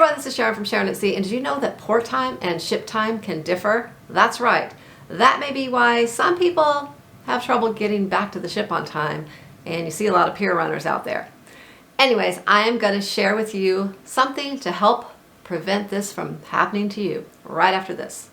everyone, this is Sharon from Sharonatsea, and did you know that port time and ship time can differ? That's right. That may be why some people have trouble getting back to the ship on time, and you see a lot of pier runners out there. Anyways, I am going to share with you something to help prevent this from happening to you right after this.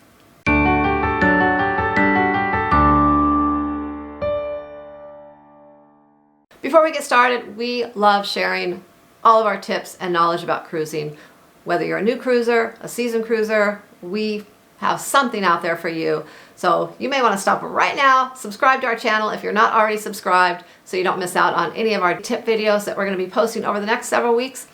Before we get started, we love sharing all of our tips and knowledge about cruising. Whether you're a new cruiser, a seasoned cruiser, we have something out there for you. So you may want to stop right now, subscribe to our channel if you're not already subscribed, so you don't miss out on any of our tip videos that we're going to be posting over the next several weeks.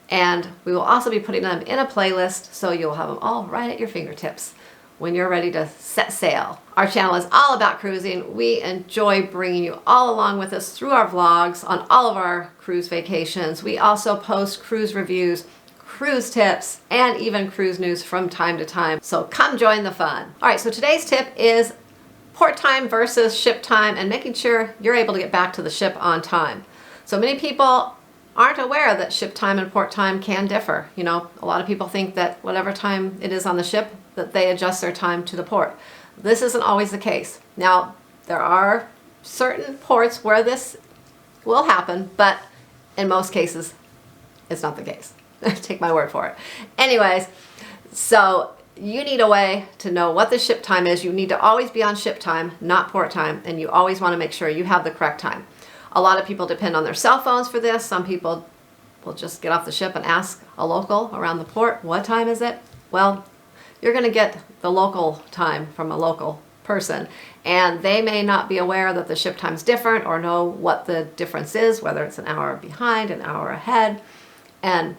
And we will also be putting them in a playlist, so you'll have them all right at your fingertips when you're ready to set sail. Our channel is all about cruising. We enjoy bringing you all along with us through our vlogs on all of our cruise vacations. We also post cruise reviews, cruise tips, and even cruise news from time to time. So come join the fun. All right, so today's tip is port time versus ship time and making sure you're able to get back to the ship on time. So many people aren't aware that ship time and port time can differ. You know, a lot of people think that whatever time it is on the ship, that they adjust their time to the port. This isn't always the case. Now, there are certain ports where this will happen, but in most cases, it's not the case. Take my word for it. Anyways, so you need a way to know what the ship time is. You need to always be on ship time, not port time, and you always want to make sure you have the correct time. A lot of people depend on their cell phones for this. Some people will just get off the ship and ask a local around the port, what time is it? Well, you're going to get the local time from a local person, and they may not be aware that the ship time's different or know what the difference is, whether it's an hour behind, an hour ahead, and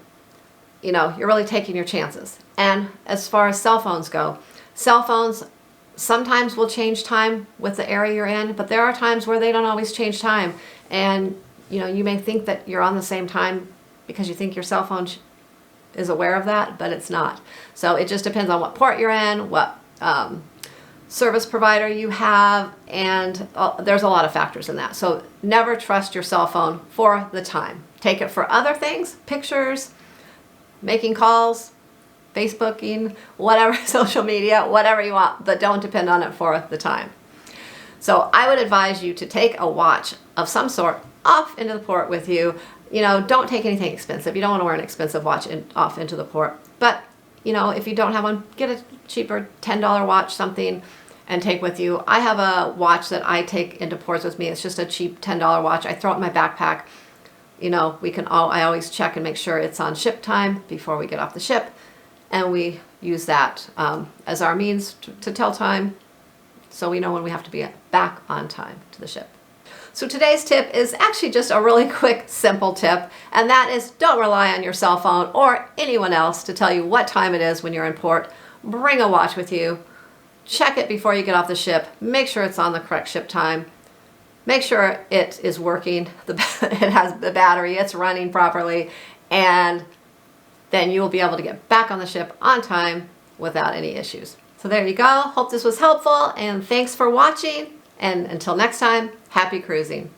you know, you're really taking your chances. And as far as cell phones go, cell phones sometimes will change time with the area you're in, but there are times where they don't always change time. And you know, you may think that you're on the same time because you think your cell phone is aware of that, but it's not. So it just depends on what port you're in, what service provider you have, and there's a lot of factors in that. So never trust your cell phone for the time. Take it for other things, pictures, making calls, Facebooking, whatever, social media, whatever you want, but don't depend on it for the time. So I would advise you to take a watch of some sort off into the port with you. You know, don't take anything expensive. You don't want to wear an expensive watch off into the port. But, you know, if you don't have one, get a cheaper $10 watch, something, and take with you. I have a watch that I take into ports with me. It's just a cheap $10 watch. I throw it in my backpack. You know, I always check and make sure it's on ship time before we get off the ship. And we use that as our means to tell time, so we know when we have to be back on time to the ship. So today's tip is actually just a really quick, simple tip, and that is don't rely on your cell phone or anyone else to tell you what time it is when you're in port. Bring a watch with you. Check it before you get off the ship. Make sure it's on the correct ship time. Make sure it is working, it has the battery, it's running properly, and then you will be able to get back on the ship on time without any issues. So there you go. Hope this was helpful, and thanks for watching. And until next time, happy cruising.